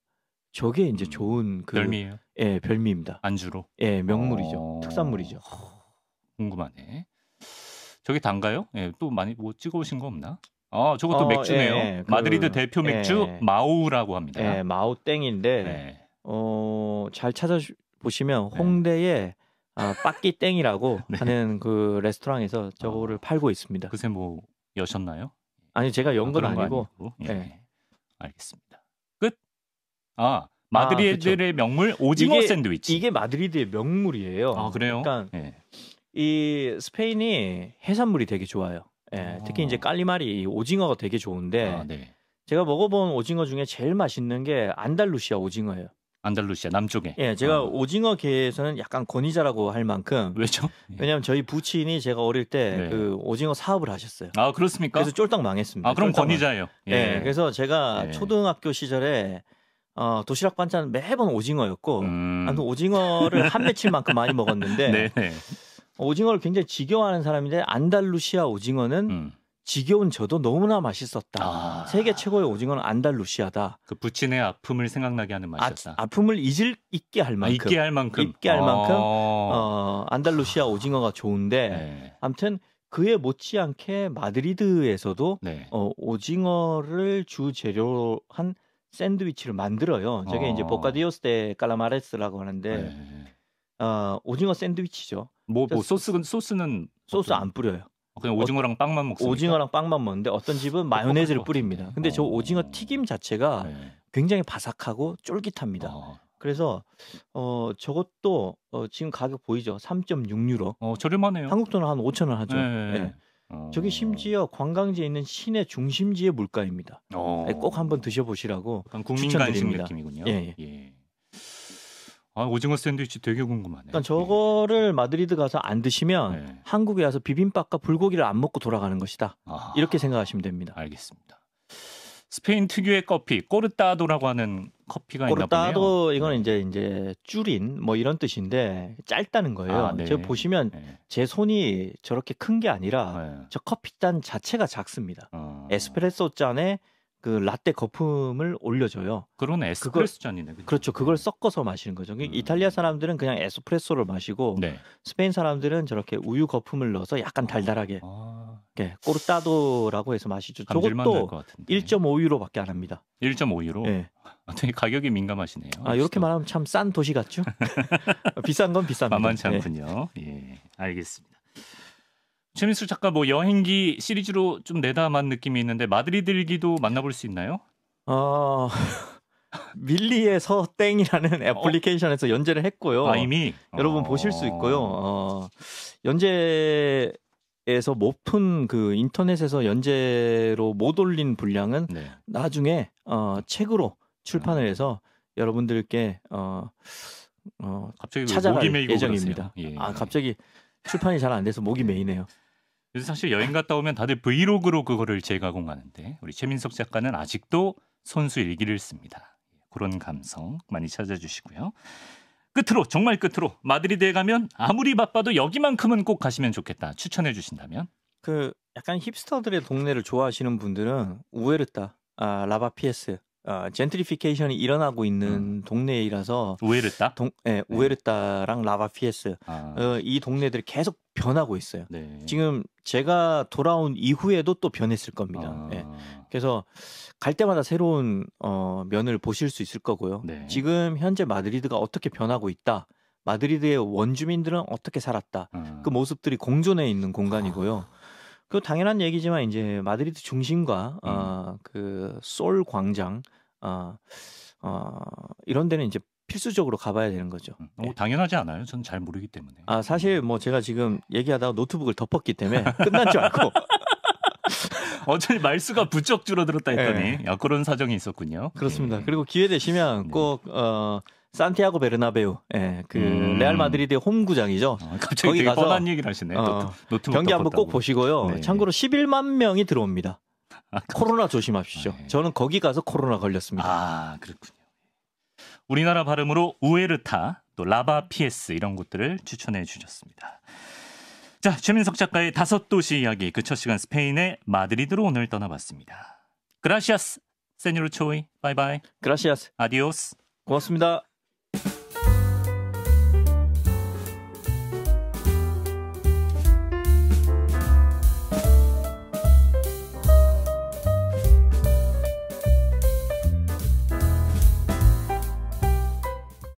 저게 이제 좋은 그 별미예요? 별미입니다. 안주로? 명물이죠. 특산물이죠. 궁금하네. 저게 단가요? 또 많이 뭐 찍어오신 거 없나? 저것도 맥주네요. 마드리드 대표 맥주 마우라고 합니다. 마우 땡인데 잘 찾아보시면 홍대에 빠끼 땡이라고 하는 그 레스토랑에서 저거를 팔고 있습니다. 그새 뭐 여셨나요? 아니 제가 연 건 아니고. 알겠습니다. 끝. 마드리드의 명물 오징어 샌드위치. 이게 마드리드의 명물이에요. 그래요? 그러니까 이 스페인이 해산물이 되게 좋아요. 특히 이제 깔리마리 오징어가 되게 좋은데 제가 먹어본 오징어 중에 제일 맛있는 게 안달루시아 오징어예요. 안달루시아 남쪽에. 제가 오징어계에서는 약간 권위자라고 할 만큼. 왜죠? 왜냐하면 저희 부친이 제가 어릴 때 그 오징어 사업을 하셨어요. 그렇습니까? 그래서 쫄딱 망했습니다. 그럼 권위자예요. 그래서 제가 초등학교 시절에 도시락 반찬 매번 오징어였고, 아무튼 오징어를 한 맺힐만큼 많이 먹었는데, 오징어를 굉장히 지겨워하는 사람인데 안달루시아 오징어는 지겨운 저도 너무나 맛있었다. 세계 최고의 오징어는 안달루시아다. 그 부친의 아픔을 생각나게 하는 맛이었다. 아픔을 잊게 할 만큼. 잊게 할 만큼. 안달루시아 오징어가 좋은데 아무튼 그에 못지않게 마드리드에서도 오징어를 주 재료로 한 샌드위치를 만들어요. 저게 이제 보카디오스 데 깔라마레스라고 하는데 오징어 샌드위치죠. 소스는 소스 안 뿌려요. 그냥 오징어랑 빵만 먹습니까? 오징어랑 빵만 먹는데 어떤 집은 마요네즈를 뿌립니다. 근데 저 오징어 튀김 자체가 굉장히 바삭하고 쫄깃합니다. 그래서 저것도 지금 가격 보이죠? 3.6유로. 저렴하네요. 한국 돈은 한 5,000원 하죠. 저게 심지어 관광지에 있는 시내 중심지의 물가입니다. 꼭 한번 드셔보시라고 국민 간식 느낌이군요. 오징어 샌드위치 되게 궁금하네요. 그러니까 저거를 마드리드 가서 안 드시면 한국에 와서 비빔밥과 불고기를 안 먹고 돌아가는 것이다. 이렇게 생각하시면 됩니다. 알겠습니다. 스페인 특유의 커피, 꼬르따도라고 하는 커피가 있나 보네요. 꼬르따도 이거는 이제 줄인 뭐 이런 뜻인데 짧다는 거예요. 네. 제가 보시면 제 손이 저렇게 큰 게 아니라 저 커피 잔 자체가 작습니다. 에스프레소 잔에 그 라떼 거품을 올려줘요. 그런 에스프레소 잔이네. 그렇죠. 그걸 섞어서 마시는 거죠. 이탈리아 사람들은 그냥 에스프레소를 마시고 스페인 사람들은 저렇게 우유 거품을 넣어서 약간 달달하게 꼬르따도라고 해서 마시죠. 저것도 1.5유로밖에 안 합니다. 1.5유로? 네. 되게 가격이 민감하시네요. 이렇게 말하면 참 싼 도시 같죠? 비싼 건 비쌉니다. 만만치 않군요. 예, 알겠습니다. 최민수 작가 뭐 여행기 시리즈로 좀 내담한 느낌이 있는데 마드리드 일기도 만나볼 수 있나요? 밀리에서 땡이라는 애플리케이션에서 연재를 했고요. 이미 여러분 보실 수 있고요. 연재에서 못 푼 그 인터넷에서 연재로 못 올린 분량은 나중에 책으로 출판을 해서 여러분들께 갑자기 찾아갈 예정입니다. 예. 갑자기 출판이 잘 안 돼서 목이 메이네요. 그래서 사실 여행 갔다 오면 다들 브이로그로 그거를 재가공하는데 우리 최민석 작가는 아직도 손수 일기를 씁니다. 그런 감성 많이 찾아주시고요. 끝으로 정말 끝으로 마드리드에 가면 아무리 바빠도 여기만큼은 꼭 가시면 좋겠다 추천해 주신다면? 그 약간 힙스터들의 동네를 좋아하시는 분들은 우에르타, 라바피에스, 젠트리피케이션이 일어나고 있는 동네이라서 우에르타? 우에르타랑 라바피에스 이 동네들이 계속 변하고 있어요. 지금 제가 돌아온 이후에도 또 변했을 겁니다. 그래서 갈 때마다 새로운 면을 보실 수 있을 거고요. 지금 현재 마드리드가 어떻게 변하고 있다. 마드리드의 원주민들은 어떻게 살았다. 그 모습들이 공존해 있는 공간이고요. 그 당연한 얘기지만 이제 마드리드 중심과 그 솔 광장 이런 데는 이제 필수적으로 가봐야 되는 거죠. 당연하지 않아요? 저는 잘 모르기 때문에. 사실 뭐 제가 지금 얘기하다가 노트북을 덮었기 때문에 끝난 줄 알고. 어차피 말수가 부쩍 줄어들었다 했더니 그런 사정이 있었군요. 그렇습니다. 그리고 기회 되시면 꼭 산티아고 베르나베우, 그 레알 마드리드의 홈구장이죠. 갑자기 거기 가서 뻔한 얘기를 하시네. 경기 한번 꼭 보시고요. 참고로 11만 명이 들어옵니다. 코로나 조심하십시오. 저는 거기 가서 코로나 걸렸습니다. 그렇군요. 우리나라 발음으로 우에르타, 또 라바피에스 이런 곳들을 추천해 주셨습니다. 자, 최민석 작가의 5도시 이야기, 그 첫 시간 스페인의 마드리드로 오늘 떠나봤습니다. 그라시아스, 세뇨르 초이, 바이바이. 그라시아스. 아디오스. 고맙습니다.